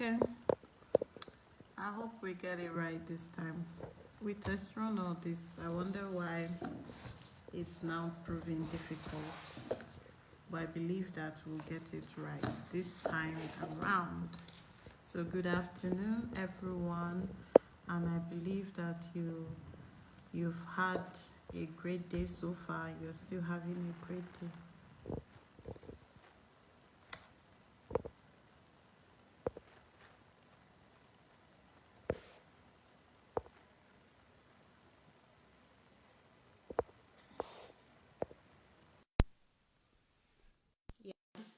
Okay, I hope we get it right this time. We test run all this. I wonder why it's now proving difficult, but I believe that we'll get it right this time around. So good afternoon, everyone, and I believe that you've had a great day so far. You're still having a great day.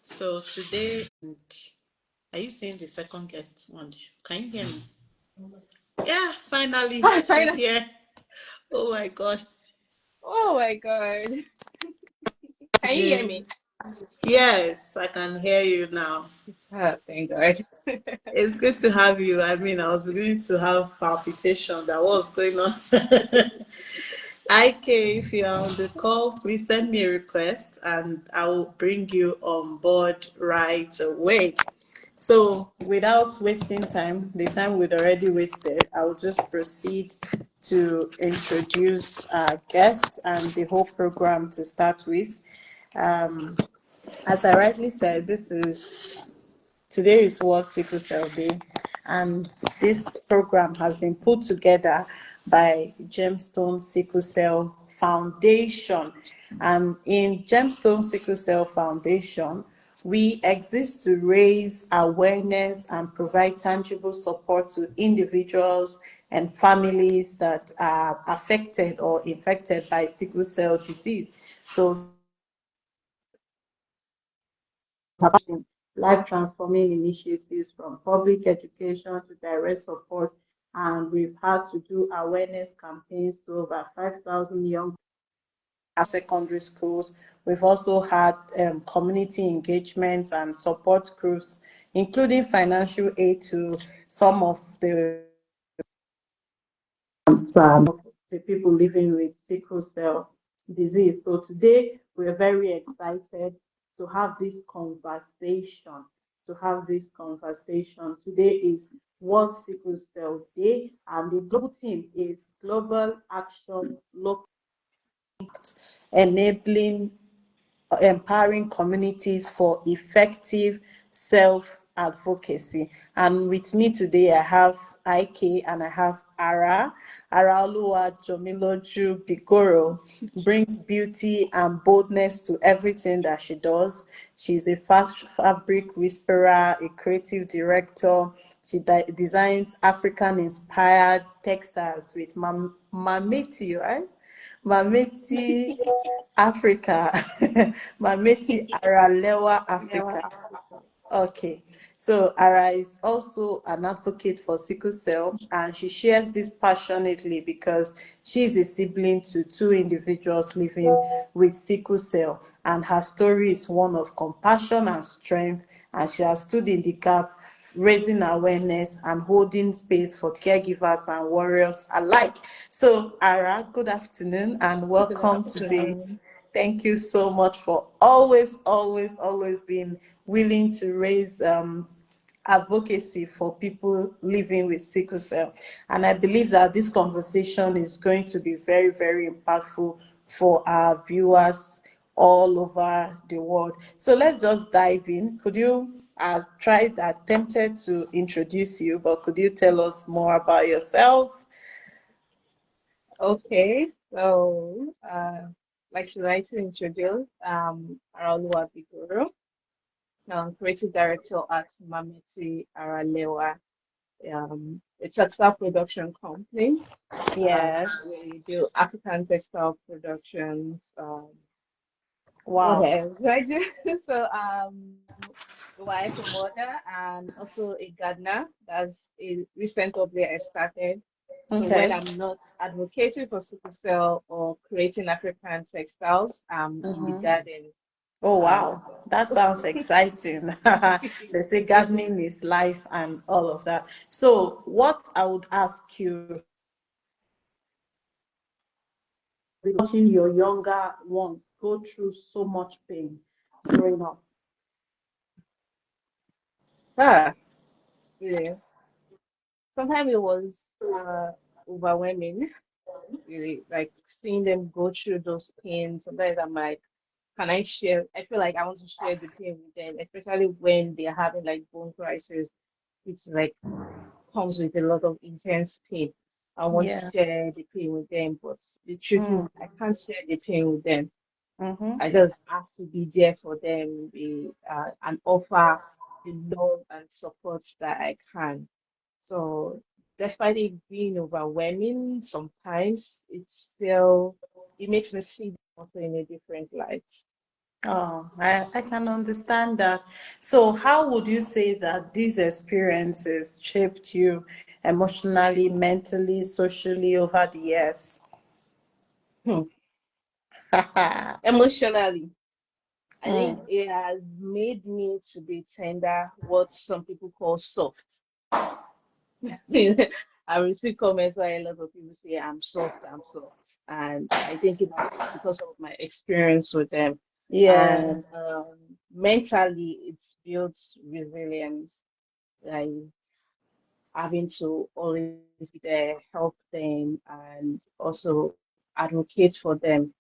So today, are you seeing the second guest one? Can you hear me? Yeah, finally, Hi, she's China. here. Oh my God. Oh my God. Can you hear Afternoon. me? Yes, I can hear you now. Oh, thank God. It's good to have you. I mean, I was beginning to have palpitation. That was going on. IK, if you're on the call, please send me a request and I will bring you on board right away. So, without wasting time, the time we'd already wasted, I will just proceed to introduce our guests and the whole program to start with. Um, as I rightly said, today is World Sickle Cell Day, and this program has been put together by Gemstone Sickle Cell Foundation. And in Gemstone Sickle Cell Foundation, we exist to raise awareness and provide tangible support to individuals and families that are affected or infected by sickle cell disease. So life transforming initiatives from public education to direct support, and we've had to do awareness campaigns to over 5,000 young secondary schools. We've also had community engagements and support groups, including financial aid to some of the people living with sickle cell disease. So today we're very excited to have this conversation. Today is World Sickle Cell Day, and the global theme is Global Action Local Enabling Empowering Communities for Effective Self-Advocacy. And with me today, I have IK and I have Araoluwa Bighoro brings beauty and boldness to everything that she does. She's a fabric whisperer, a creative director. She designs African-inspired textiles with Mameti, right? Mameti Africa, Mameti Aralewa Yeah, Africa. Okay, so Ara is also an advocate for sickle cell, and she shares this passionately because she is a sibling to two individuals living with sickle cell, and her story is one of compassion and strength, and she has stood in the gap raising awareness and holding space for caregivers and warriors alike. So, Ara, good afternoon and good welcome today. afternoon. Thank you so much for always being willing to raise advocacy for people living with sickle cell. And I believe that this conversation is going to be very impactful for our viewers all over the world. So let's just dive in. Could you attempted to introduce you, but could you tell us more about yourself? Okay, so like you like to introduce, Araoluwa Bighoro. I'm creative director at Mameti Aralewa. A textile production company. Yes. We do African textile productions. What Wow. else? I do so a wife, a mother, and also a gardener. That's a recent hobby I started. So when Okay. I'm not advocating for sickle cell or creating African textiles, I'm in the Mm-hmm. garden. Oh, wow. So That sounds exciting. They say gardening is life and all of that. So, what I would ask you, watching your younger ones go through so much pain growing up. ah, Yeah. Sometimes it was overwhelming, really, like seeing them go through those pains. Sometimes I'm like, can I share? I feel like I want to share the pain with them, especially when they're having like bone crisis. It's like comes with a lot of intense pain. I want to Yeah. share the pain with them, but the truth is, I can't share the pain with them. Mm-hmm. I just have to be there for them, and offer the love and support that I can. So, despite it being overwhelming, sometimes it makes me see them also in a different light. Oh, I can understand that. So, how would you say that these experiences shaped you emotionally, mentally, socially over the years? Hmm. Emotionally, I think Mm, it has made me to be tender, what some people call soft. I receive comments where a lot of people say I'm soft, and I think that's because of my experience with them. yeah. And mentally, it's built resilience. Like having to always be there, help them, and also advocate for them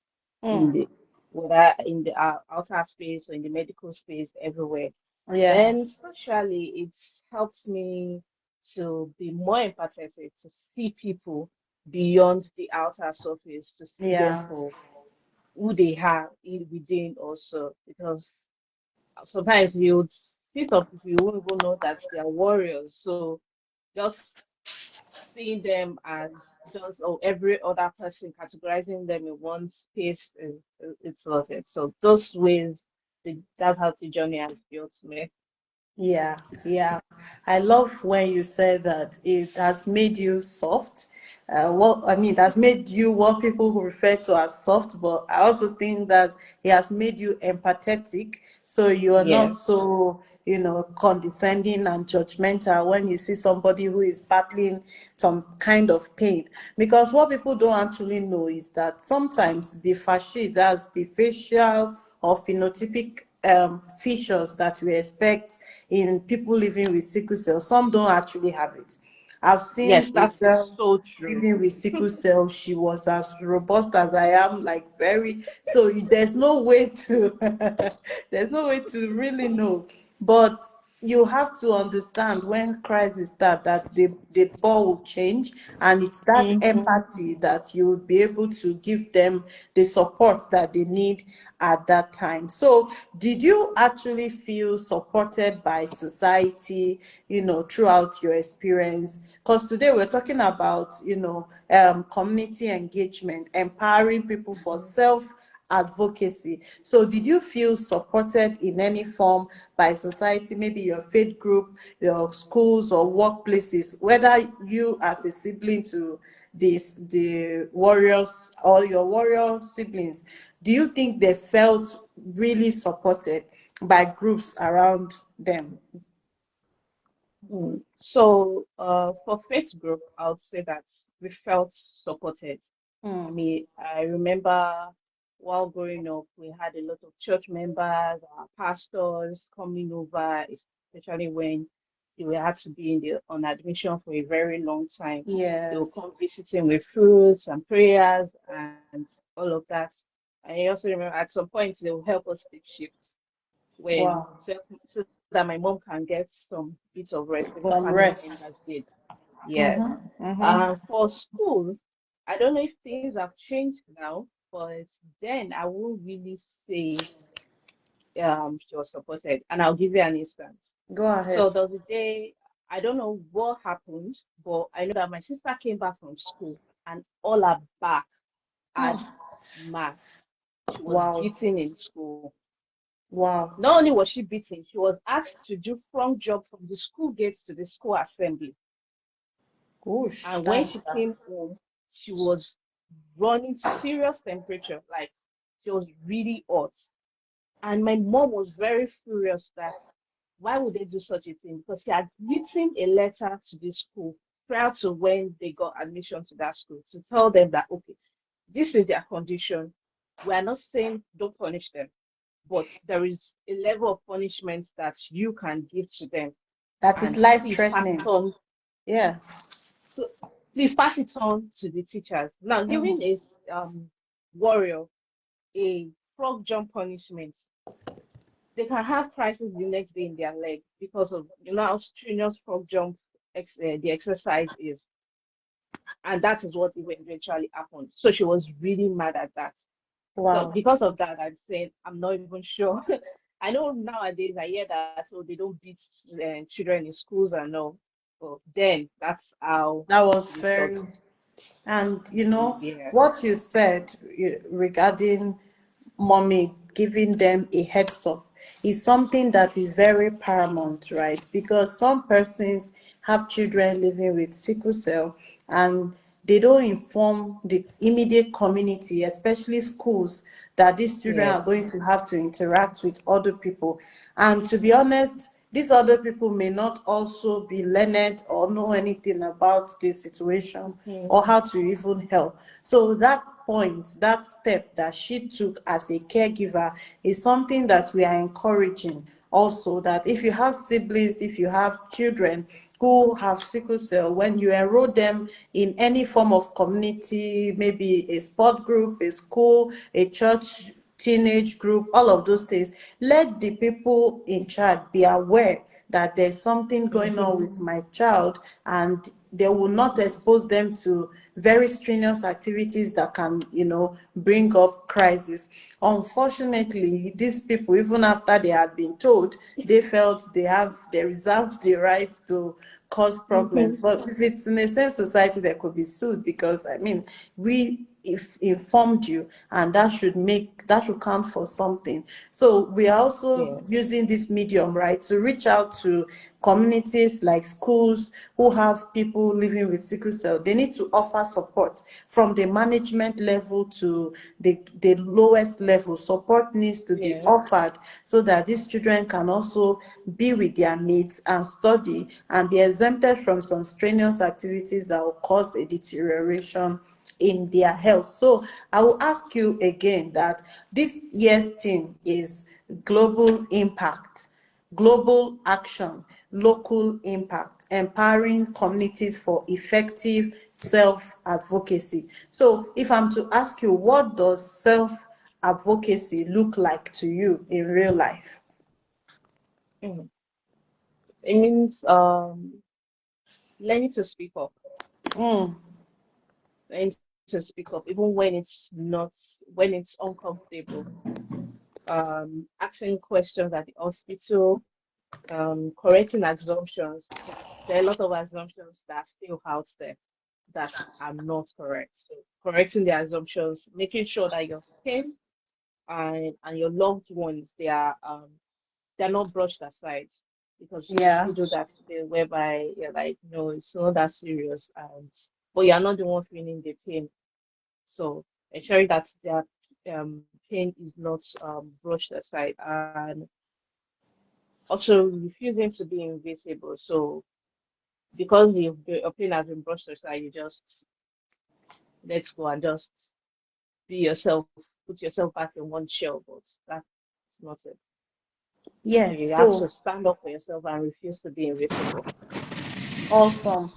in Mm, the whether in the outer space or in the medical space, everywhere. yeah. Then socially, it's helped me to be more empathetic, to see people beyond the outer surface, to see them Yeah. for who they are within also. Because sometimes you would see some people, you won't even know that they are warriors. So just seeing them as just every other person, categorizing them in one space is it's sorted. So those ways, that's how the journey has built me. Yeah, yeah. I love when you said that it has made you soft. It has made you what people who refer to as soft, but I also think that it has made you empathetic. So you are not Yeah. so, condescending and judgmental when you see somebody who is battling some kind of pain. Because what people don't actually know is that sometimes the fascia, that's the facial or phenotypic features that we expect in people living with sickle cell. Some don't actually have it. I've Yes, seen a that is girl so true. living with sickle cell. She was as robust as I am, like very. So there's no way to, there's no way to really know. But you have to understand when crisis start that the ball will change, and it's that Hmm. empathy that you will be able to give them the support that they need at that time. So did you actually feel supported by society, throughout your experience? Because today we're talking about, community engagement, empowering people for self advocacy. So did you feel supported in any form by society, maybe your faith group, your schools or workplaces, whether you as a sibling to the warriors or your warrior siblings? Do you think they felt really supported by groups around them? So, for faith group, I would say that we felt supported. I Mm, mean, I remember while growing up, we had a lot of church members, our pastors coming over, especially when they were had to be on admission for a very long time. They will come yes. visiting with fruits and prayers and all of that. And I also remember at some point they will help us take shifts when Wow. so that my mom can get some bit of rest, even Some family rest. members did. Yes. Mm-hmm. Mm-hmm. For schools, I don't know if things have changed now, but then I won't really say she was supported. And I'll give you an instance. Go ahead. So there was a day, I don't know what happened, but I know that my sister came back from school and all her back had Mm. marks. She was Wow. beaten in school. Wow. Not only was she beaten, she was asked to do front job from the school gates to the school assembly. Whoosh. And when she That's came home, she was running serious temperature, like she was really hot. And my mom was very furious that why would they do such a thing? Because she had written a letter to the school prior to when they got admission to that school to tell them that, okay, this is their condition. We are not saying don't punish them, but there is a level of punishment that you can give to them. That is and life please pass it threatening. on. Yeah. So please pass it on to the teachers. Now, giving a warrior a frog jump punishment, they can have crisis the next day in their leg because of how strenuous frog jump the exercise is, and that is what eventually happened. So she was really mad at that. So Wow. because of that, I'm saying I'm not even sure. I know nowadays I hear that they don't beat children in schools and no, but then that's how That was we felt. very, and Yeah, what you said regarding mommy giving them a heads up is something that is very paramount, right? Because some persons have children living with sickle cell and they don't inform the immediate community, especially schools, that these children yeah, are going to have to interact with other people. And to be honest, these other people may not also be learned or know anything about this situation hmm, or how to even help. So that point, that step that she took as a caregiver is something that we are encouraging also, that if you have siblings, if you have children who have sickle cell, when you enroll them in any form of community, maybe a sport group, a school, a church, teenage group, all of those things, let the people in charge be aware that there's something going hmm, on with my child, and they will not expose them to very strenuous activities that can, bring up crisis. Unfortunately, these people, even after they had been told, they felt they reserved the right to cause hmm, problems. But if it's in a sense society, they could be sued, because I mean, we if informed you, and that should count for something. So we are also yeah, using this medium, right, to reach out to communities like schools who have people living with sickle cell. They need to offer support from the management level to the lowest level. Support needs to be yeah, offered so that these children can also be with their mates and study and be exempted from some strenuous activities that will cause a deterioration in their health. So I will ask you again that this year's theme is global impact, global action, local impact, empowering communities for effective self-advocacy. So if I'm to ask you, what does self-advocacy look like to you in real life? hmm. It means learning to speak up, Mm, learning to speak up, even when it's not, when it's uncomfortable. Asking questions at the hospital, correcting assumptions, because there are a lot of assumptions that are still out there that are not correct. So correcting the assumptions, making sure that your pain and your loved ones, they're not brushed aside, because yeah. people do that today whereby you're like, no, it's not that serious, and but you're not the one feeling the pain. So ensuring that their pain is not brushed aside, and also refusing to be invisible. So because your pain has been brushed aside, you just let go and just be yourself, put yourself back in one shell, but that's not it. You Yes. have So to stand up for yourself and refuse to be invisible. awesome.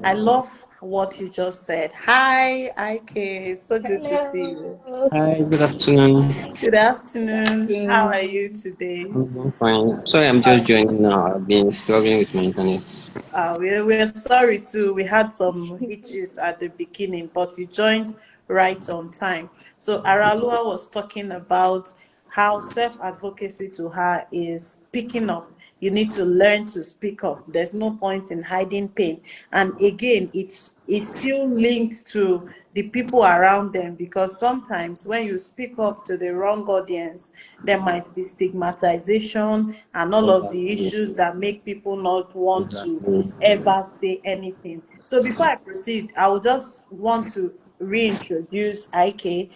I love what you just said. Hi, IK. So good to see you. Hello. Hi, good afternoon. Good Good afternoon. How are you afternoon. today? I'm doing fine. Sorry, I'm Uh, just joining now. I've been struggling with my internet. we're sorry too. We had some hitches at the beginning, but you joined right on time. So Araoluwa was talking about how self-advocacy to her is picking up. You need to learn to speak up. There's no point in hiding pain. And again, it's still linked to the people around them, because sometimes when you speak up to the wrong audience, there might be stigmatization and all of the Exactly. issues that make people not want to Exactly. ever say anything. So before I proceed, I would just want to reintroduce IK.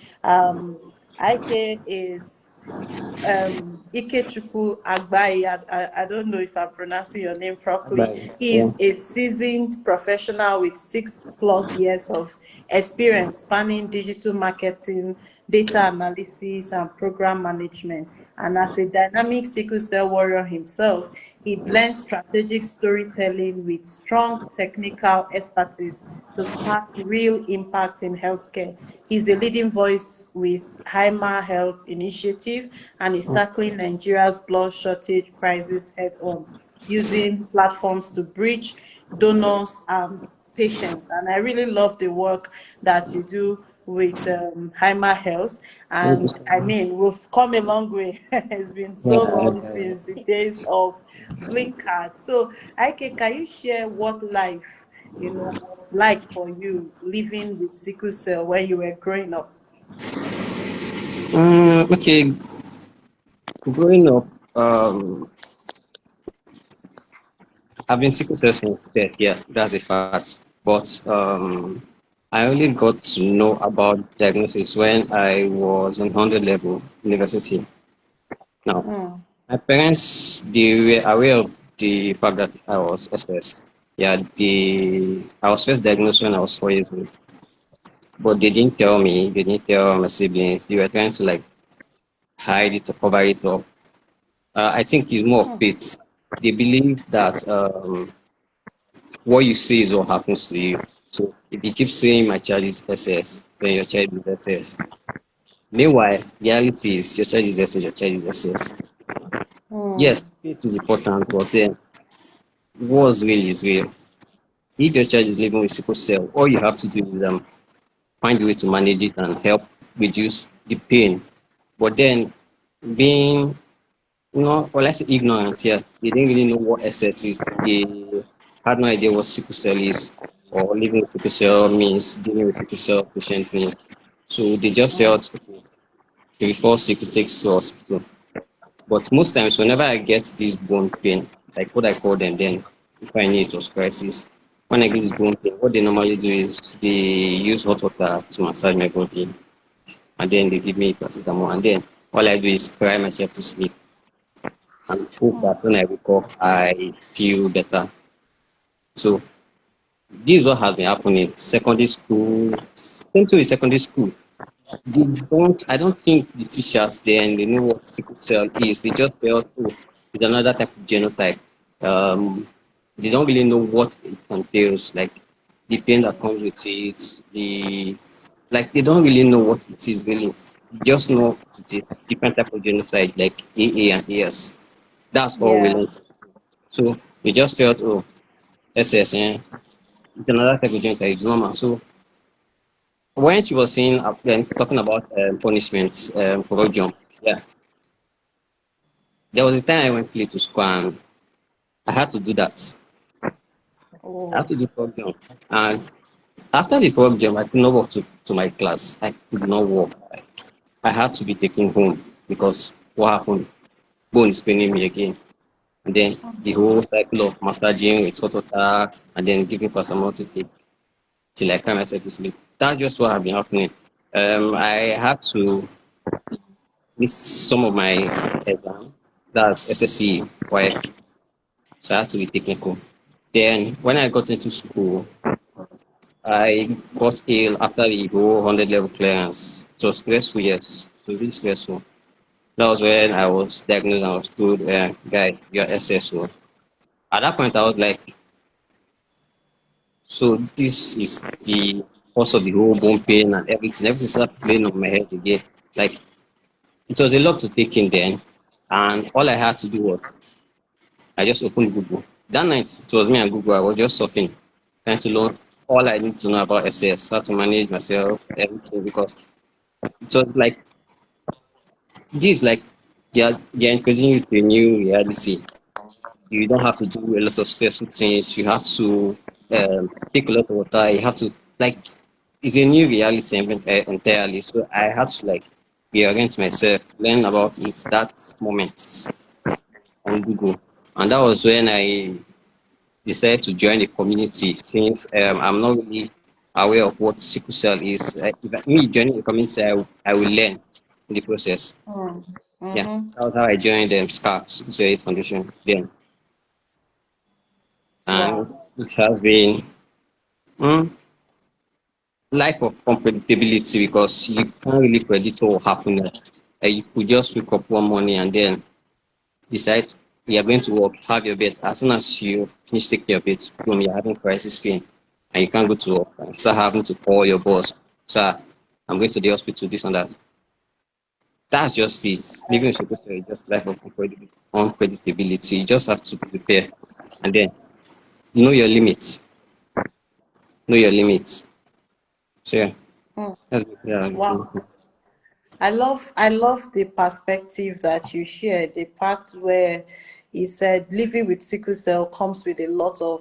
IK is Ikechukwu Agbai. I don't know if I'm pronouncing your name properly. Bye. He Yeah. is a seasoned professional with 6+ years of experience spanning digital marketing, data analysis, and program management. And as a dynamic sickle cell warrior himself, he blends strategic storytelling with strong technical expertise to spark real impact in healthcare. He's the leading voice with Haima Health Initiative and is tackling Nigeria's blood shortage crisis head on, using platforms to bridge donors and patients. And I really love the work that you do with Haima Health. Thank you And so I much. mean, we've come a long way. It's been so long Yeah. since the days of blink cards. So, Ike, can you share what life, was like for you living with sickle cell when you were growing up? Okay, growing up, um, I've been sickle cell since birth, yeah, that's a fact. But I only got to know about diagnosis when I was in 100 level university. Now, Mm, my parents, they were aware of the fact that I was SS. Yeah, I was first diagnosed when I was 4 years old, but they didn't tell me, they didn't tell my siblings. They were trying to like hide it or cover it up. I think it's more of mm, faith. They believe that what you see is what happens to you. So if you keep saying my child is SS, then your child is SS. Meanwhile, reality is your child is SS, your child is SS. mm, Yes, faith is important, but then what's real is real. If your child is living with sickle cell, all you have to do is find a way to manage it and help reduce the pain. But then being well, let's say ignorance here. They didn't really know what SS is. They had no idea what sickle cell is, or living with sickle cell means, dealing with sickle cell patient means. So they just mm, felt, okay, before sickle takes to hospital. But most times, whenever I get this bone pain, like what I call them then, if I knew it was crisis, when I get this bone pain, what they normally do is they use hot water to massage my body, and then they give me paracetamol, and then all I do is cry myself to sleep and hope that when I wake up, I feel better. So this is what has been happening. Secondary school, same thing with secondary school. I don't think the teachers then they know what sickle cell is. They just felt, oh, it's another type of genotype. Um, they don't really know what it entails, like the pain that comes with it, like they don't really know what it is really. They just know it's a different type of genotype, like AA and AS. That's all we yeah. learned. So we just felt, oh, SS, it's another type of genotype, it's normal. So when she was saying, talking about punishments for road jump, yeah, there was a time I went late to school and I had to do that. I had Oh. to do frog jump. And after the frog jump, I could not walk to my class. I could not walk. I had to be taken home because what happened? Bone is paining me again. And then the whole cycle of massaging with hot water and then giving paracetamol to take till I cry myself to sleep. That's just what have been happening. I had to miss some of my exam. That's SSC, WAEC. So I had to be technical. Then when I got into school, I got ill after the whole 100 level clearance. It was stressful, yes. It was really stressful. That was when I was diagnosed and was told, guy, you're SSO. At that point, I was like, so this is the cause of the whole bone pain and everything. Everything started playing on my head again. Like, it was a lot to take in then. And all I had to do was, I just opened Google. That night, it was me and Google. I was just surfing, trying to learn all I need to know about SS, how to manage myself, everything, because it was like, this, like, they're introducing you to a new reality. You don't have to do a lot of stressful things. You have to take a lot of water. You have to, like, it's a new reality entirely. So I had to, like, reorient myself, learn about it that moment on Google. And that was when I decided to join the community since I'm not really aware of what sickle cell is. Me joining the community, I will learn in the process. Mm, Yeah, mm-hmm. that was how I joined SCAF, Sickle Cell Foundation then. And Wow. it has been, mm, life of unpredictability because you can't really predict what will happen next. You could just wake up one morning and then decide you are going to work, have your bed. As soon as you finish taking your bed, boom, you're having crisis pain and you can't go to work and start having to call your boss. Sir, I'm going to the hospital, this and that. That's just it. Living in Sokoto is just life of unpredictability. You just have to prepare and then know your limits. Know your limits. So yeah, that's yeah. Wow. I love the perspective that you shared, the part where he said living with sickle cell comes with a lot of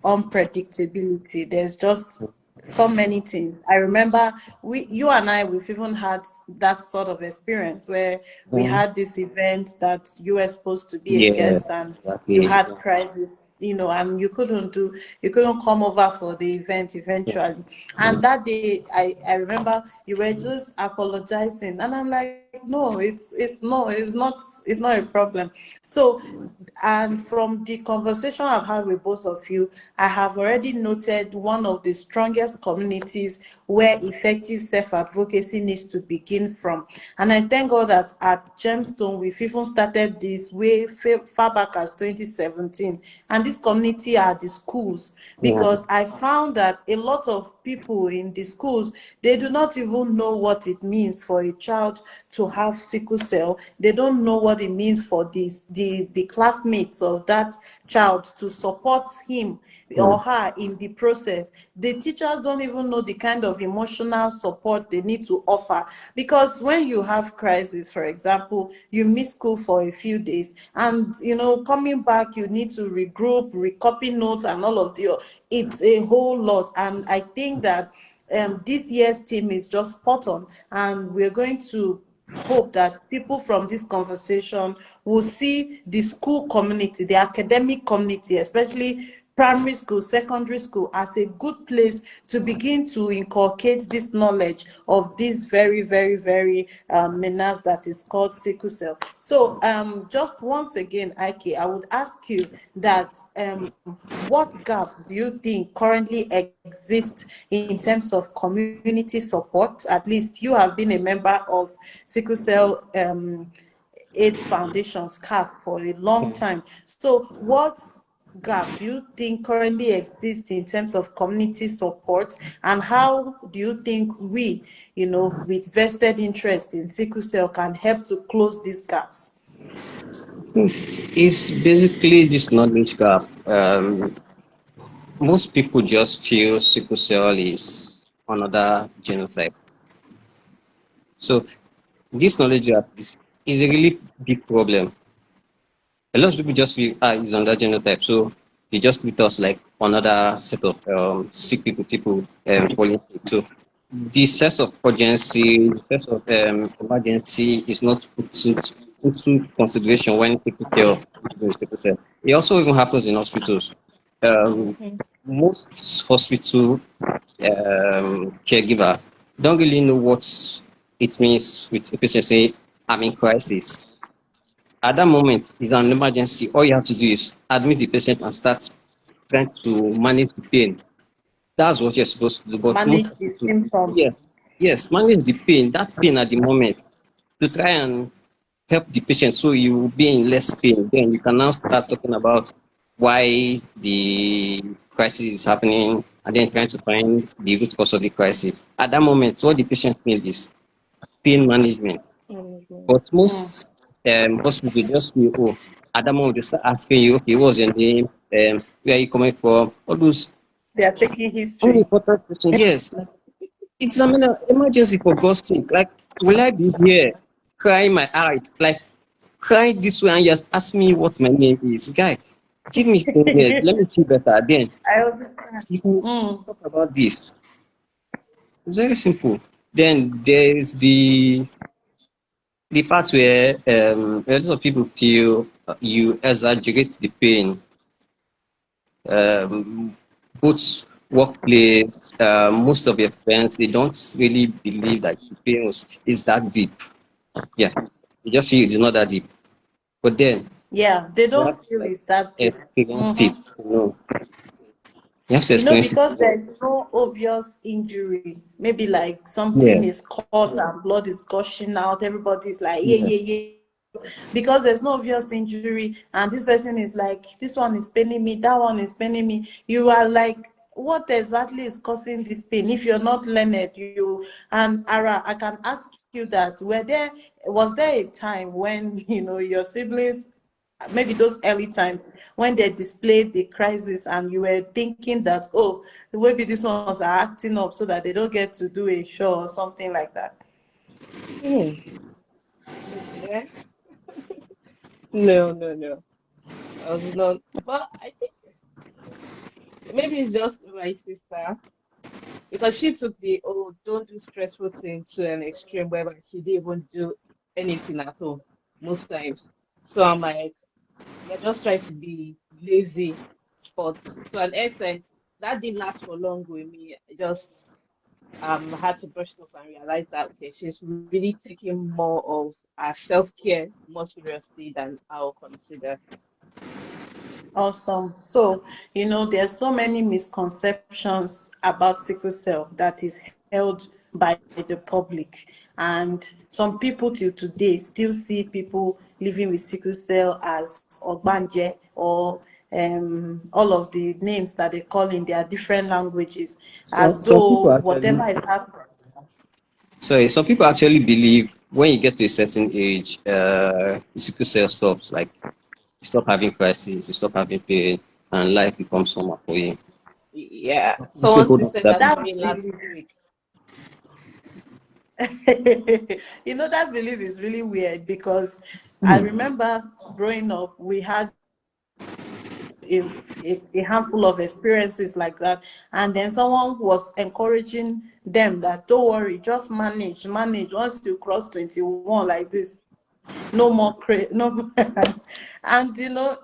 unpredictability. There's just so many things. I remember you and I, we've even had that sort of experience where we Mm. had this event that you were supposed to be a Yeah, guest and you exactly. had crisis, and you couldn't come over for the event Yeah. eventually. And that day, I remember you were just apologizing, and I'm like, no, it's not a problem. So, and from the conversation I've had with both of you, I have already noted one of the strongest communities where effective self-advocacy needs to begin from. And I thank God that at Gemstone, we've even started this way far back as 2017. And this community are the schools, Yeah. because I found that a lot of people in the schools, they do not even know what it means for a child to have sickle cell. They don't know what it means for the classmates of that child to support him Yeah. or her in the process. The teachers don't even know the kind of emotional support they need to offer, because when you have crisis, for example, you miss school for a few days, and coming back, you need to regroup, recopy notes, and all of the, it's a whole lot. And I think that this year's team is just spot on, and we're going to hope that people from this conversation will see the school community, the academic community, especially primary school, secondary school, as a good place to begin to inculcate this knowledge of this very, very, very menace that is called sickle cell. So just once again, Ike, I would ask you that what gap do you think currently exists in terms of community support? At least you have been a member of Sickle Cell AIDS Foundation, SCAF, for a long time. So what gap do you think currently exists in terms of community support, and how do you think we, with vested interest in sickle cell, can help to close these gaps? It's basically this knowledge gap. Most people just feel sickle cell is another genotype. So this knowledge gap is a really big problem. A lot of people just feel it's another genotype, so they just treat us like another set of sick people falling sick. So the sense of urgency, the sense of emergency is not put into consideration when taking care of people with sickle cell. It also even happens in hospitals. Um, Most hospital caregiver don't really know what it means with a patient saying, I'm in crisis. At that moment, it's an emergency. All you have to do is admit the patient and start trying to manage the pain. That's what you're supposed to do. But most Manage the hospitals, symptom. yes, manage the pain. That's pain at the moment to try and help the patient so you will be in less pain. Then you can now start talking about why the crisis is happening and then trying to find the root cause of the crisis. At that moment, what the patient needs is pain management. But Mm. most hospitals just feel, oh, at that moment, they start asking you, okay, what's your name? Where are you coming from? All those They are taking history. unimportant questions. Yes, like, it's an emergency for God's sake. Like, will I be here crying my eyes? Like, crying this way and just ask me what my name is? Guy, give me 10 minutes. Let me feel better. Then I understand. you can Mm. talk about this. It's very simple. Then there's the part where a lot of people feel you exaggerate the pain. Both workplace, most of your friends, they don't really believe that the pain is that deep. Yeah, you just feel it's not that deep. But then Yeah, they you have don't to feel like it's that deep. experience it, Mm-hmm. you know. You have to You know, experience it. because there's no obvious injury. Maybe like something Yeah, is cut and blood is gushing out. Everybody's like, yeah, yeah. yeah, yeah. Because there's no obvious injury, and this person is like, this one is paining me, that one is paining me. You are like, what exactly is causing this pain? If you're not learned, you and Ara, I can ask you that. Was there a time when your siblings, maybe those early times when they displayed the crisis and you were thinking that, oh, maybe these ones are acting up so that they don't get to do a show or something like that? Hmm. Yeah. No, no, no. I was not. But I think maybe it's just my sister because she took the don't do stressful thing to an extreme whereby she didn't even do anything at all most times. So I'm like, you're just trying to be lazy, but to an extent, that didn't last for long with me. I just had to brush it off and realize that okay, she's really taking more of her self-care more seriously than I'll consider. Awesome. So, there's so many misconceptions about sickle cell that is held by the public. And some people till today still see people living with sickle cell as Ogbanje or all of the names that they call in their different languages, as Some though people whatever actually, is happening. sorry, some people actually believe when you get to a certain age, sickle cell stops. Like you stop having crisis, you stop having pain, and life becomes normal for you. Yeah, What's your someone hold still on to said that that to belief? That me last belief, week. that belief is really weird because I Hmm. remember growing up, we had a handful of experiences like that, and then someone was encouraging them that don't worry, just manage. Once you cross 21 like this, no more no. And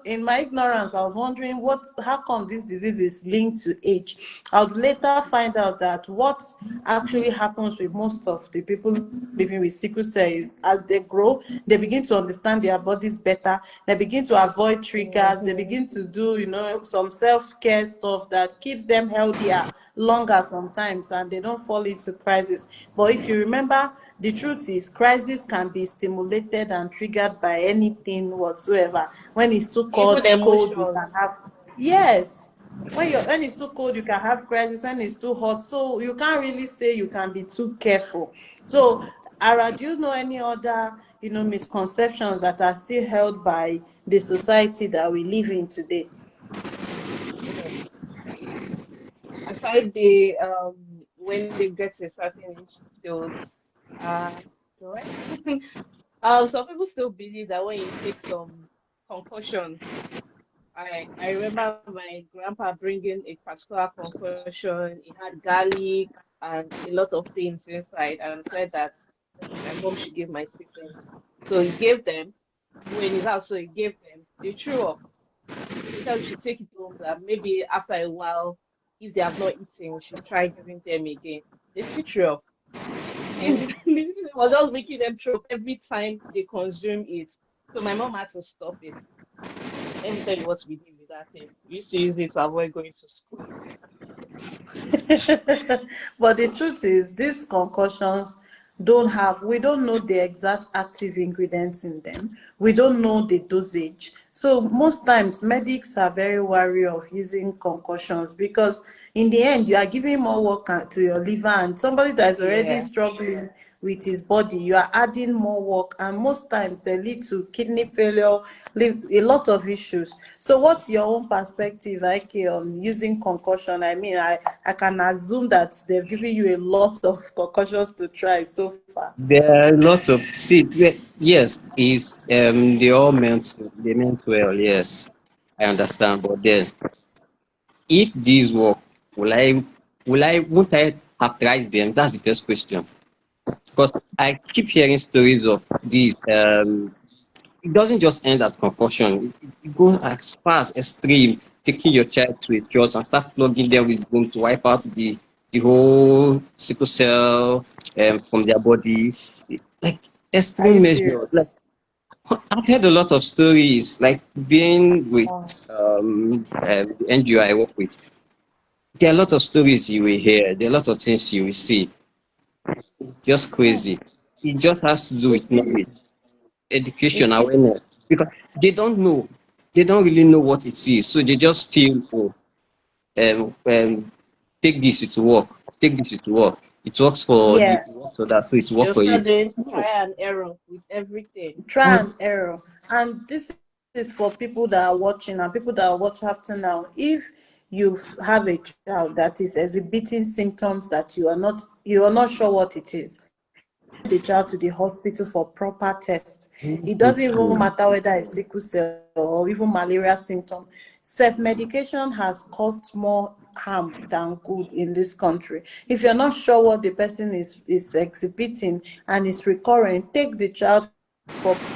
in my ignorance, I was wondering how come this disease is linked to age. I would later find out that what actually happens with most of the people living with sickle cell is, as they grow, they begin to understand their bodies better. They begin to avoid triggers. They Hmm. begin to do some self-care stuff that keeps them healthier longer sometimes, and they don't fall into crisis. But if you remember, the truth is crisis can be stimulated and triggered by anything whatsoever. When it's too Even cold, you can emotions. have, yes, when it's too cold, you can have crisis. When it's too hot, so you can't really say you can be too careful. So, Ara, do you know any other misconceptions that are still held by the society that we live in today? Mhm. Aside the when they get to a certain age, they'll correct. Some people still believe that when you take some concussions, I remember my grandpa bringing a particular concussion. It had garlic and a lot of things inside, and said that my mom should give my siblings. So he gave them when he's out. So he gave them. They threw up. So he said we should take it home. That maybe after a while, if they have not eaten, we should try giving them again. They still threw up. It was just making them throw up every time they consume it. So my mom had to stop it. Let me tell you what we did with that thing. We used to use it to avoid going to school. But the truth is, these concussions we don't know the exact active ingredients in them. We don't know the dosage. So most times medics are very wary of using concussions because in the end you are giving more work to your liver, and somebody that is already Yeah. struggling with his body, you are adding more work, and most times they lead to kidney failure, a lot of issues. So what's your own perspective, Ike, on using concussion? I mean, I can assume that they've given you a lot of concussions to try so far. There are lots of see. Yes, is they meant well. Yes, I understand. But then, if these work, won't I have tried them? That's the first question. Because I keep hearing stories of these. It doesn't just end at concussion. It goes as far as extreme, taking your child to a church and start plugging them with boom to wipe out the whole sickle cell from their body. Like Are you extreme measures. Like serious? I've heard a lot of stories, like being with Wow. the NGO I work with. there are a lot of stories you will hear, there are a lot of things you will see. It's just crazy. It just has to do It with knowledge, is. education, It awareness, is. because they don't know. They don't really know what it is. So they just feel, oh, take this, it will work. Take this, it will work. It works for the, Yeah. it works for that, so it will work They'll for start you. doing No. try and error with everything. Try and error. And this is for people that are watching and people that are watching after now. If you have a child that is exhibiting symptoms that you are not sure what it is, take the child to the hospital for proper test. It doesn't even matter whether it's sickle cell or even malaria symptom. Self-medication has caused more harm than good in this country. If you're not sure what the person is exhibiting and is recurring, take the child for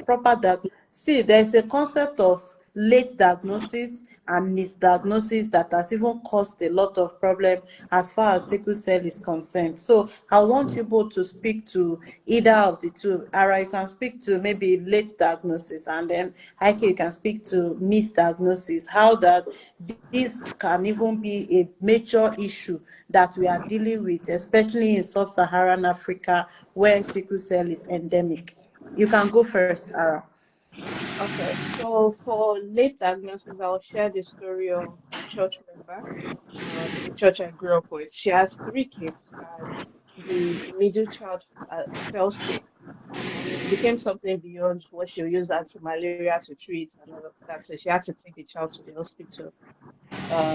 proper see, there's a concept of late diagnosis and misdiagnosis that has even caused a lot of problem as far as sickle cell is concerned. So I want you both to speak to either of the two. Ara, you can speak to maybe late diagnosis, and then Heike, you can speak to misdiagnosis, how that this can even be a major issue that we are dealing with, especially in sub-Saharan Africa where sickle cell is endemic. You can go first, Ara. Okay, so for late diagnosis, I'll share the story of a church member in the church I grew up with. She has three kids, and the middle child fell sick, and it became something beyond what she used anti-malaria to treat and all of that. So she had to take the child to the hospital.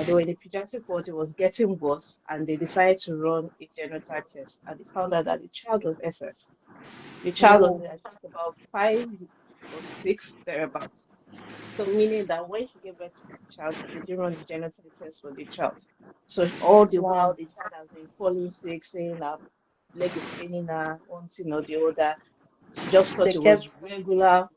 They were in the pediatric ward, it was getting worse, and they decided to run a genotype test, and they found out that the child was SS. The child was, Oh I think, about 5 or 6 thereabouts. So meaning that when she gave birth to the child, they didn't run the genotype test for the child. So all the while wow. the child has been falling sick, saying her leg is paining her, one thing or the other. She just thought They it was kept, regular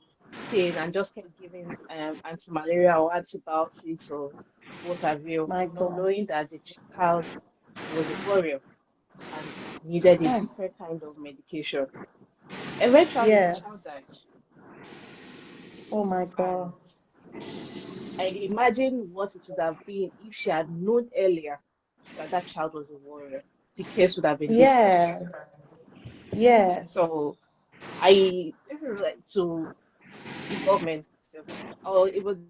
pain and just kept giving anti-malaria or antibiotics or what have you, my not God. knowing that the child was a warrior and needed a Hmm. different kind of medication. Eventually, the child Yes. died, Oh my God. and I imagine what it would have been if she had known earlier that that child was a warrior. The case would have been different. Yes. Yes. So this is like to the government, or even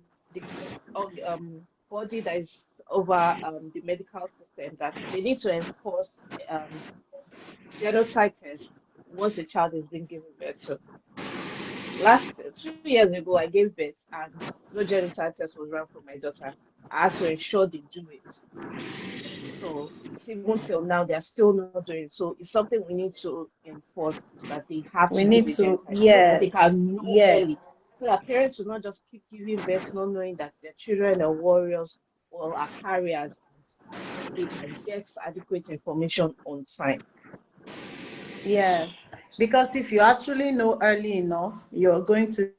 body that is over the medical system, that they need to enforce um, genotype test once the child is being given birth to. Last 2 years ago, I gave birth and no genotype test was run for my daughter. I had to ensure they do it. So even till now, they're still not doing it. So it's something we need to enforce, that they have We to do need the to, genotype so that they yes. can know early. Yes. So that parents will not just keep giving birth, not knowing that their children are warriors or are carriers, and they can get adequate information on time. Yes. Because if you actually know early enough, you're going to be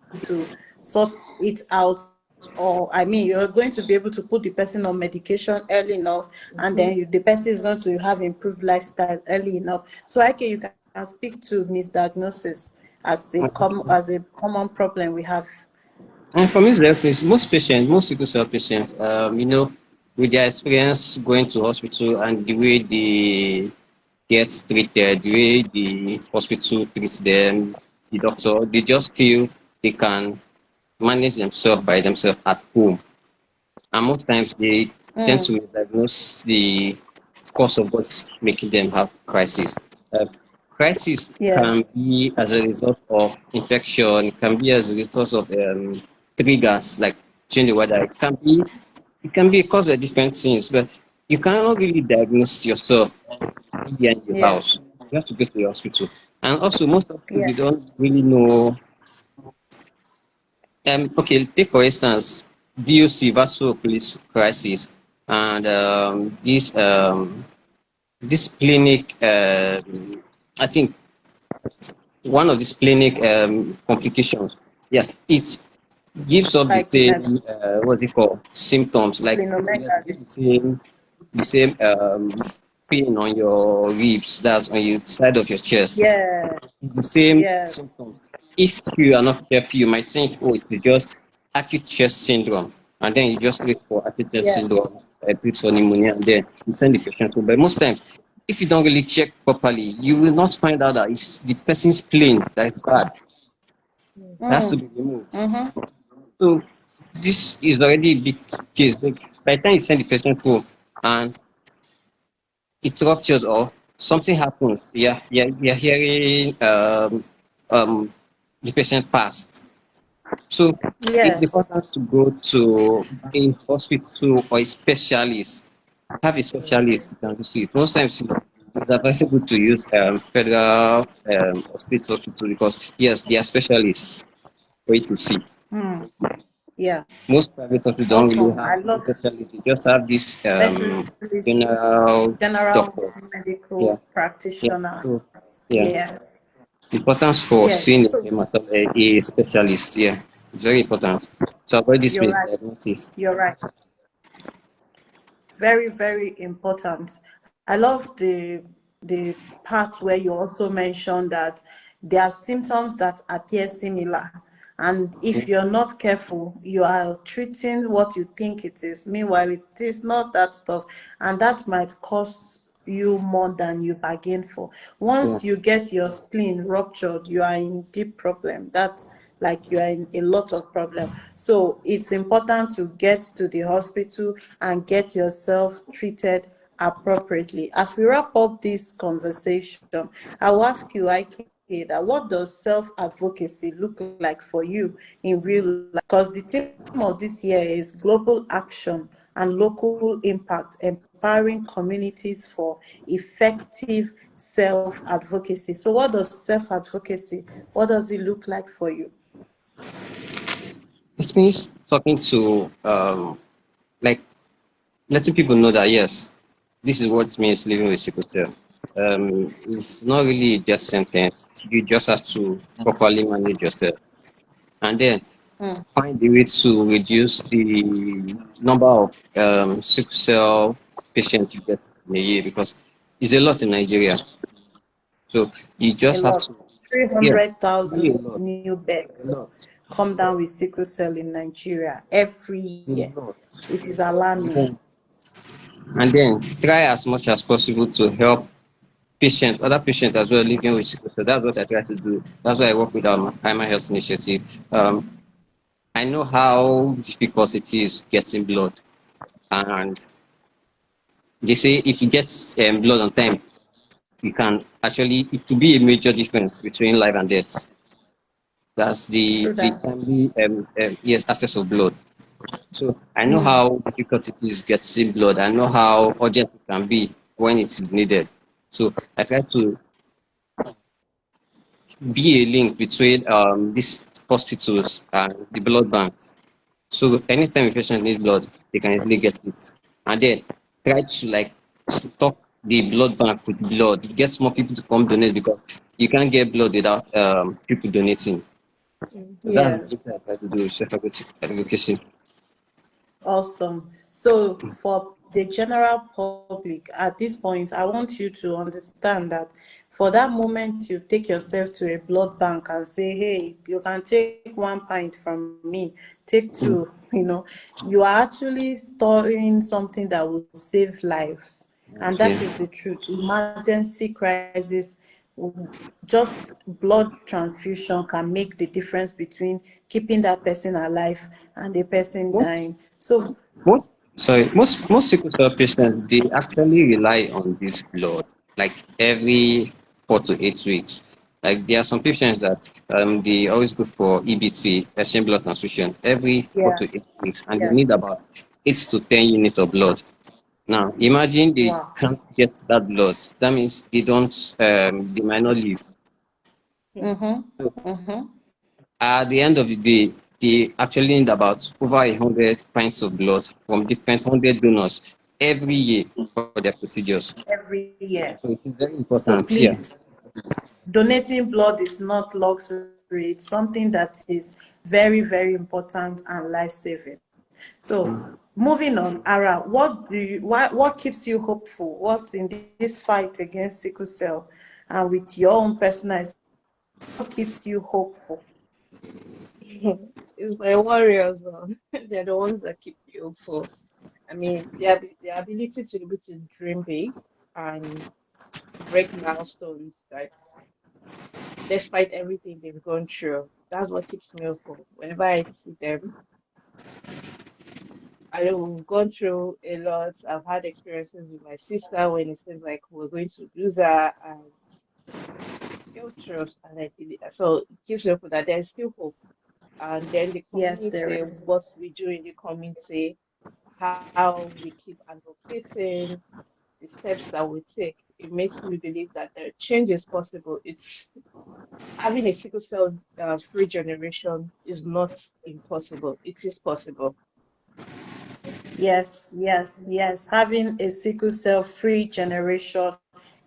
able to sort it out, or I mean, you're going to be able to put the person on medication early enough, and then Mhm. the person is going to have improved lifestyle early enough. So, okay, you can speak to misdiagnosis as a common problem we have. And from his reference, most patients, most sickle cell patients, with their experience going to hospital and the way they get treated, the way the hospital treats them, the doctor, they just feel they can manage themselves by themselves at home. And most times they tend Mm, to diagnose the cause of what's making them have crisis. Uh, crisis can yes. be as a result of infection, can be as a result of triggers like change the weather. It can be caused by different things, but you cannot really diagnose yourself here in your house. Yes. You have to go to the hospital. And also, most of you Yes. don't really know. Okay, take for instance, VOC, vascular police crisis, and this clinic. I think one of these clinic complications. Yeah, it gives up the Like same what's it called symptoms. Like yes, splenomegaly. give the same pain on your ribs. That's on your side of your chest. Yeah. The same Yes. symptoms. If you are not careful, you might think, oh, it's just acute chest syndrome. and then you just treat for acute Yeah. syndrome, treat for pneumonia, and then you send the patient home. But most times, if you don't really check properly, you will not find out that it's the person's spleen that is bad. That has to Mm. be removed. Mm-hmm. So this is already a big case. Like, by the time you send the patient home and it ruptures or something happens, you're hearing um, the patient passed. So it's Yes. important to go to a hospital or a specialist. Have a specialist you can see. Most times it's advisable to use federal or state hospital because yes, they are specialists for you to see. Mm. Yeah. Most private hospitals don't really Awesome. have I love specialty. They just have this specialist general general doctors. medical Yeah, yeah. practitioners. So yeah, Yes. importance for Yes. seeing So a specialist. Yeah, it's very important. So avoid this you're right. misdiagnosis. You're right. Very, very important. I love the part where you also mentioned that there are symptoms that appear similar. And if you're not careful, you are treating what you think it is. Meanwhile, it is not that stuff. And that might cost you more than you bargained for. Yeah. Once you get your spleen ruptured, you are in deep problem. That's like you are in a lot of problem. So it's important to get to the hospital and get yourself treated appropriately. As we wrap up this conversation, I'll ask you, Ike, that what does self-advocacy look like for you in real life? Because the theme of this year is global action and local impact, empowering communities for effective self-advocacy. So what does self-advocacy, what does it look like for you? It means talking to like letting people know that yes, this is what it means living with sickle cell. It's not really a death sentence. You just have to properly manage yourself, and then Mm, find a way to reduce the number of sickle cell patients you get in a year because it's a lot in Nigeria. So you a just have lot. to, yeah, really 300,000 a lot, new a beds lot, come down with sickle cell in Nigeria every a year. lot. It is And alarming. then, and then try as much as possible to help patients, other patients as well living with sickle cell. That's what I try to do. That's why I work with Haima Health Initiative. I know how difficult it is getting blood, and they say if you get blood on time, you can actually it will be a major difference between life and death. That's True the that. timely yes access of blood. So I know Mm, how difficult it is getting blood. I know how urgent it can be when it is needed. So I try to be a link between these hospitals and the blood banks. So anytime a patient needs blood, they can easily get it. And then try to like stock the blood bank with blood. It gets more people to come donate because you can't get blood without people donating. So that's the yes. thing I try to do self advocacy. Awesome. So for the general public at this point, I want you to understand that for that moment you take yourself to a blood bank and say, hey, you can take 1 pint from me, take two, you are actually storing something that will save lives. And that is Yeah. the truth. Emergency crisis, just blood transfusion can make the difference between keeping that person alive and the person Most dying. So, most sickle cell patients they actually rely on this blood like every 4 to 8 weeks. Like there are some patients that they always go for EBT, exchange blood transfusion, every four yeah, to eight weeks, and they yeah, need about 8 to 10 units of blood. Now imagine they wow. can't get that blood. That means they might not live. Mm-hmm, So mm-hmm. at the end of the day, they actually need about over 100 pints of blood from different 100 donors every year for their procedures. Every year. So it is very So important here. please, donating blood is not luxury. It's something that is very, very important and life-saving. So moving on, Ara, what keeps you hopeful? What in this fight against sickle cell and with your own personal experience, what keeps you hopeful? It's my warriors. They're the ones that keep me hopeful. I mean, the ability to be able to dream big and break milestones, like despite everything they've gone through, that's what keeps me hopeful. Whenever I see them, I've gone through a lot. I've had experiences with my sister when it seems like we're going to lose her, and still trust, and I did it. So it gives me hope that there's still hope. And then the Yes, there community, is. what we do in the community, how we keep advocating, the steps that we take, it makes me believe that the change is possible. It's having a sickle cell free generation is not impossible. It is possible. Yes, yes, yes. Having a sickle cell free generation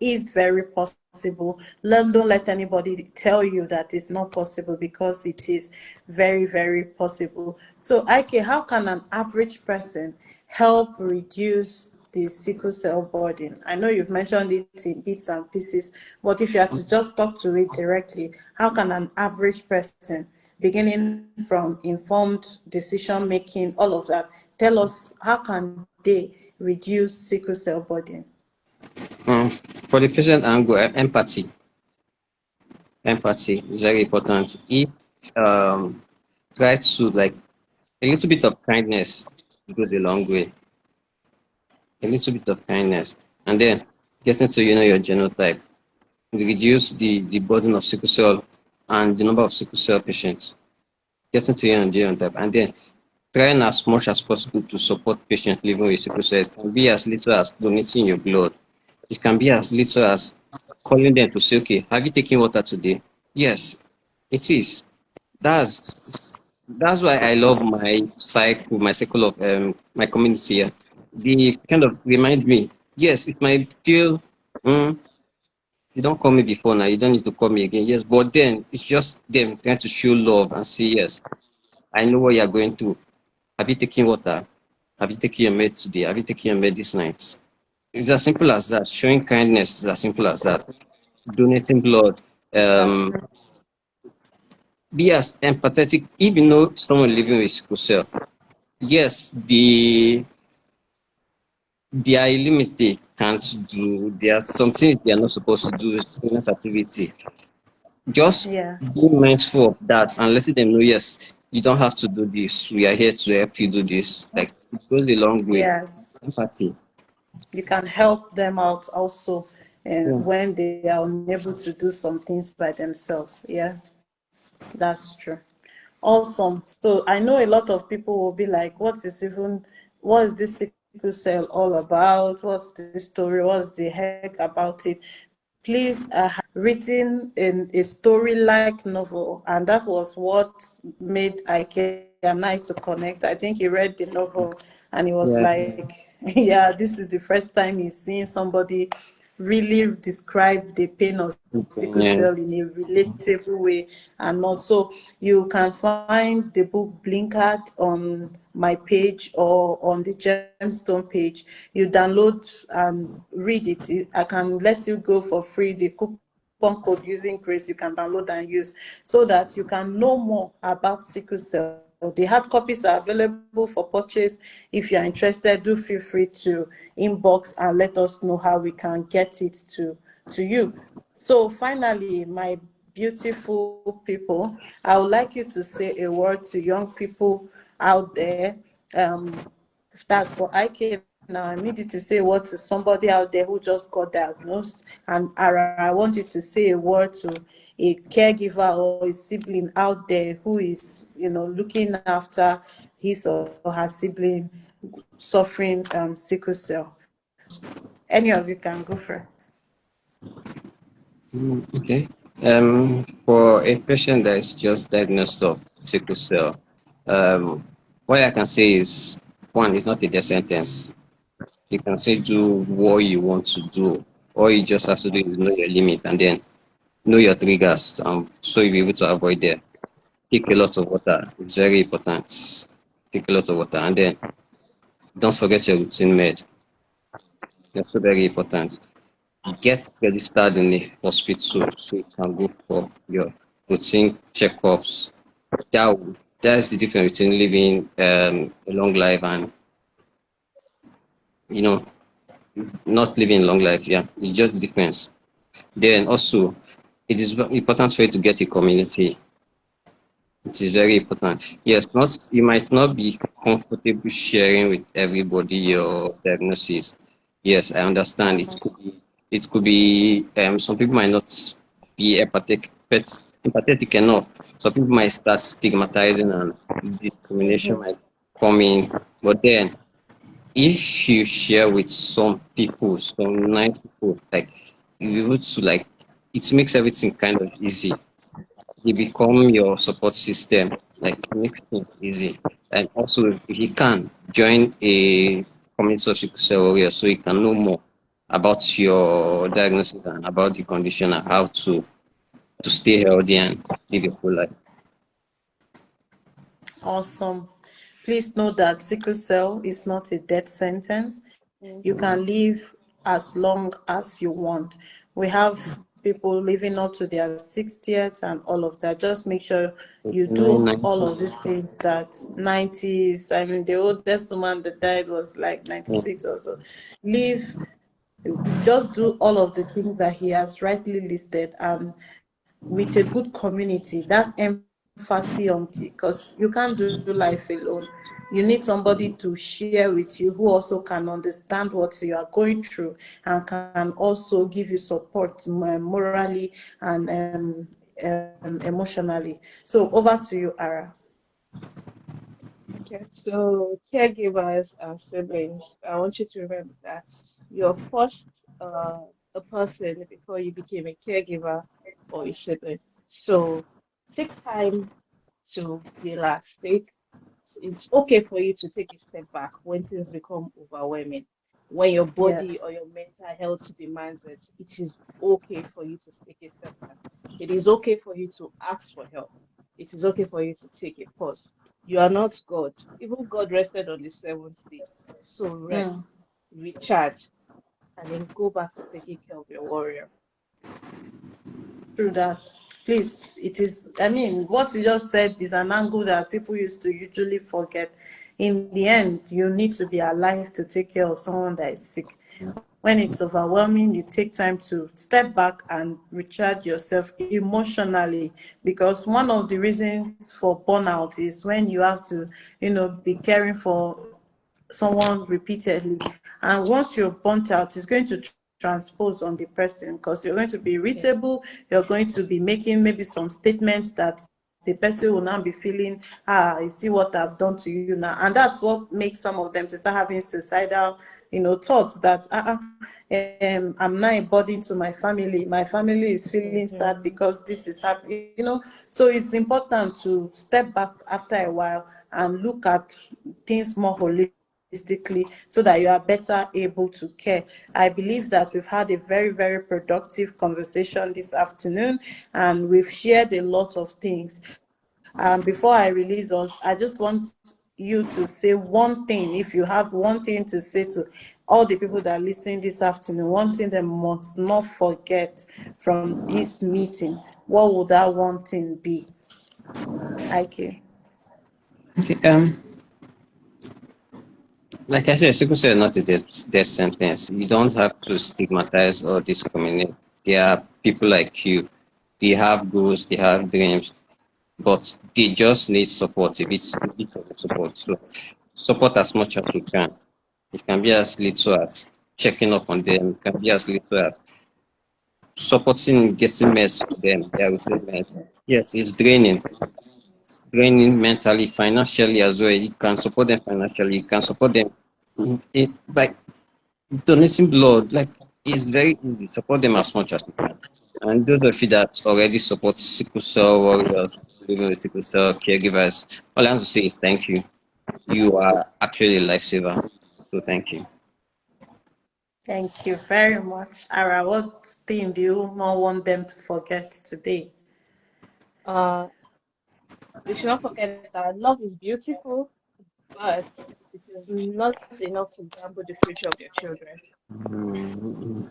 is very possible. Don't let anybody tell you that it's not possible, because it is very, very possible. So, Ike, how can an average person help reduce the sickle cell burden? I know you've mentioned it in bits and pieces, but if you had to just talk to it directly, how can an average person, beginning from informed decision making, all of that, tell us how can they reduce sickle cell burden? For the patient angle, empathy is very important. If try to like a little bit of kindness goes a long way. A little bit of kindness, and then getting to your genotype, reduce the burden of sickle cell and the number of sickle cell patients. Getting to your genotype, and then trying as much as possible to support patients living with sickle cell. It can be as little as donating your blood. It can be as little as calling them to say, okay, have you taken water today? Yes, it is. That's why I love my cycle of my community here. They kind of remind me, yes, it might feel, you don't call me before now, you don't need to call me again. Yes, but then it's just them trying to show love and say, yes, I know what you're going through. Have you taken water? Have you taken your med today? Have you taken your med this night? It's as simple as that. Showing kindness is as simple as that. Donating blood. That's Um, be as empathetic. If you know someone living with sickle cell, yes, there are limits they can't do. There are some things they are not supposed to do. Strenuous activity. Just yeah. be mindful of that and letting them know, yes, you don't have to do this. We are here to help you do this. Like it goes a long way. Yes, Empathy. you can help them out also Yeah. when they are unable to do some things by themselves. Yeah, that's true. Awesome. So I know a lot of people will be like, what is this sickle cell all about? What's the story? What's the heck about it? Please, I have written in a story-like novel, and that was what made Ike and I to connect. I think he read the novel and he was Yeah. like, yeah, this is the first time he's seeing somebody really describe the pain of sickle cell in Yeah. a relatable way and not. So you can find the book blinkered on my page or on the Gemstone page. You download and read it. I can let you go for free. The coupon code using Grace, you can download and use so that you can know more about sickle cell. The hard copies are available for purchase. If you're interested, do feel free to inbox and let us know how we can get it to you. So finally, my beautiful people, I would like you to say a word to young people out there. um that's for IK now. I need you to say a word to somebody out there who just got diagnosed. And Ara, I want you to say a word to a caregiver or a sibling out there who is, looking after his or her sibling suffering sickle cell. Any of you can go first. Okay. For a patient that is just diagnosed of sickle cell, what I can say is one, it's not a death sentence. You can say do what you want to do. All you just have to do is know your limit and then know your triggers, so you'll be able to avoid them. Take a lot of water. It's very important. Take a lot of water, and then don't forget your routine med. That's also very important. Get registered in the hospital so you can go for your routine checkups. That will That's the difference between living a long life and, you know, not living a long life. Yeah, it's just the difference. Then also, it is important for you to get a community. It is very important. Yes, not you might not be comfortable sharing with everybody your diagnosis. Yes, I understand. It could be some people might not be empathetic enough. Some people might start stigmatizing and discrimination Mm-hmm. might come in. But then if you share with some people, some nice people, like you able to like it makes everything kind of easy. They become your support system, like it makes things easy. And also, if you can join a community of sickle cell warriors, so you can know more about your diagnosis and about the condition and how to stay healthy and live a full life. Awesome. Please know that sickle cell is not a death sentence. You can Mm-hmm. live as long as you want. We have people living up to their 60th and all of that. Just make sure you do all 990. of these things that 90s. I mean, the oldest woman that died was like Yeah. 96 or so. Live, just do all of the things that he has rightly listed, and with a good community, that emphasis on, because you can't do life alone. You need somebody to share with you who also can understand what you are going through and can also give you support morally and emotionally. So over to you, Ara. Okay, so caregivers and siblings, I want you to remember that you're first a person before you became a caregiver or a sibling. So take time to relax. It's okay for you to take a step back when things become overwhelming. When your body Yes. or your mental health demands it, it is okay for you to take a step back. It is okay for you to ask for help. It is okay for you to take a pause. You are not God. Even God rested on the seventh day. So rest, Mm. recharge, and then go back to taking care of your warrior. True that. Please, it is, I mean, what you just said is an angle that people used to usually forget. In the end, you need to be alive to take care of someone that is sick. When it's overwhelming, you take time to step back and recharge yourself emotionally, because one of the reasons for burnout is when you have to, be caring for someone repeatedly. And once you're burnt out, it's going to transpose on the person, because you're going to be Yeah. irritable, you're going to be making maybe some statements that the person will now be feeling, you see what I've done to you now. And that's what makes some of them to start having suicidal, thoughts that I'm now a burden to my family. My family is feeling sad because Mm-hmm. this is happening. So it's important to step back after a while and look at things more holistically so that you are better able to care. I believe that we've had a very, very productive conversation this afternoon, and we've shared a lot of things. Before I release us, I just want you to say one thing. If you have one thing to say to all the people that are listening this afternoon, one thing they must not forget from this meeting, what would that one thing be? Like you. Okay. Like I said, sickle cell is not a death sentence. You don't have to stigmatize or discriminate. There are people like you. They have goals, they have dreams, but they just need support, a bit of support. So support as much as you can. It can be as little as checking up on them. It can be as little as supporting getting meds for them, their routine meds. Yes, it's draining mentally, financially as well. You can support them financially. You can support them by donating blood. Like it's very easy. Support them as much as you can. And those of you that already support sickle cell warriors, living with sickle cell caregivers, all I have to say is thank you. You are actually a lifesaver. So thank you. Thank you very much. Ara, what thing do you not want them to forget today? Uh, they should not forget that love is beautiful, but it is not enough to gamble the future of their children. Mm,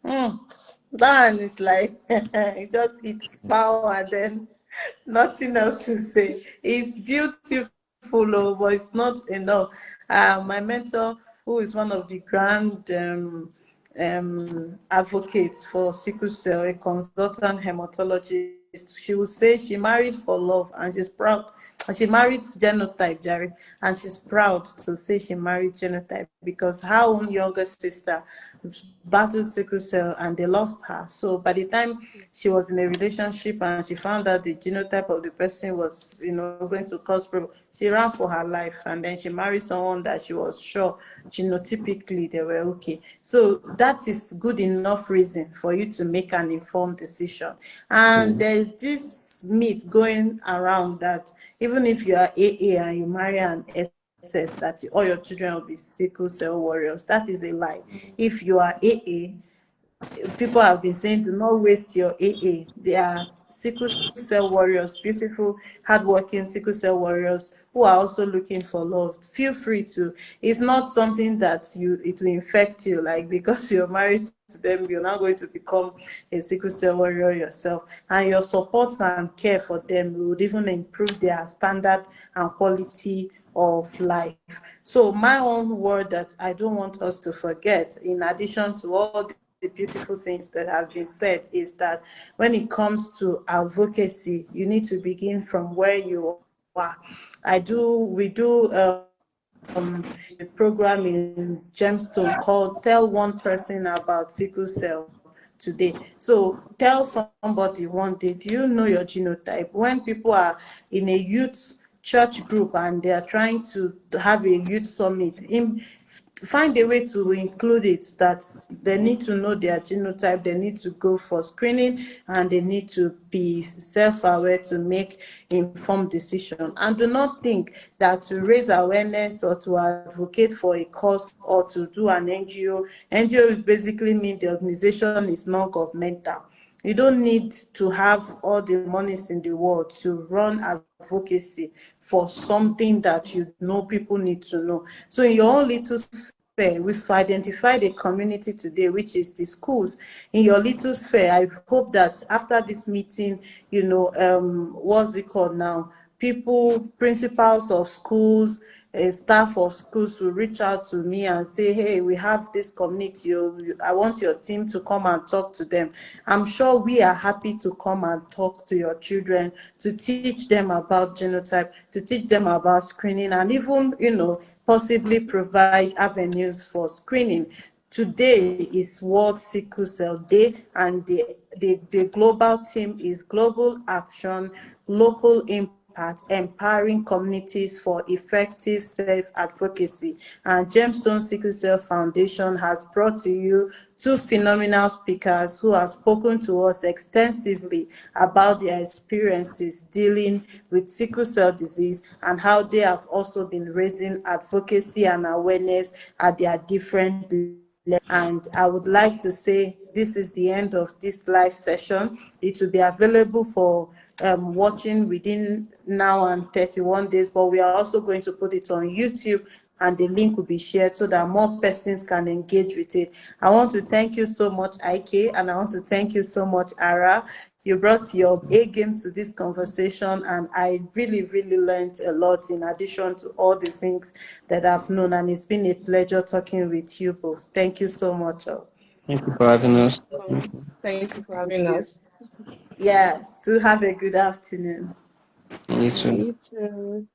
Hmm. That one is like it just hits power then. Nothing else to say. It's beautiful, oh, but it's not enough. My mentor, who is one of the grand advocates for sickle cell, a consultant hematologist, she would say she married for love and she's proud. She married genotype, Jerry, and she's proud to say she married genotype because her own younger sister battled sickle cell and they lost her. So by the time she was in a relationship and she found out the genotype of the person was, going to cause problem, she ran for her life and then she married someone that she was sure genotypically they were okay. So that is good enough reason for you to make an informed decision. And there's this myth going around that even if you are AA and you marry an SS, that all your children will be sickle cell warriors. That is a lie. If you are AA, people have been saying do not waste your AA. They are sickle cell warriors, beautiful, hardworking sickle cell warriors who are also looking for love. Feel free to. It's not something that it will infect you, like because you're married to them, you're now going to become a sickle cell warrior yourself. And your support and care for them would even improve their standard and quality of life. So my own word that I don't want us to forget, in addition to all the beautiful things that have been said, is that when it comes to advocacy, you need to begin from where you are. We do a program in Gemstone called Tell One Person About Sickle Cell today. So tell somebody one day, do you know your genotype? When people are in a youth church group and they are trying to have a youth summit, find a way to include it, that they need to know their genotype, they need to go for screening, and they need to be self-aware to make informed decision. And do not think that to raise awareness or to advocate for a cause or to do an NGO basically mean the organization is non-governmental. You don't need to have all the monies in the world to run advocacy for something that you know people need to know. So in your own little sphere, we've identified a community today, which is the schools. In your little sphere, I hope that after this meeting, what's it called now? People, principals of schools, staff of schools will reach out to me and say, hey, we have this community, I want your team to come and talk to them. I'm sure we are happy to come and talk to your children, to teach them about genotype, to teach them about screening, and even, possibly provide avenues for screening. Today is World Sickle Cell Day, and the global theme is Global Action, Local Impact, Empowering Communities for Effective Self-Advocacy. And Gemstone Sickle Cell Foundation has brought to you two phenomenal speakers who have spoken to us extensively about their experiences dealing with sickle cell disease and how they have also been raising advocacy and awareness at their different levels. And I would like to say this is the end of this live session. It will be available for watching within now and 31 days, but we are also going to put it on YouTube, and the link will be shared so that more persons can engage with it. I want to thank you so much, IK, and I want to thank you so much, Ara. You brought your A game to this conversation, and I really, really learned a lot in addition to all the things that I've known, and it's been a pleasure talking with you both. Thank you so much. Thank you for having us. Thank you. Thank you for Thank having you. us. Yeah, do have a good afternoon. You Yeah, too. you too.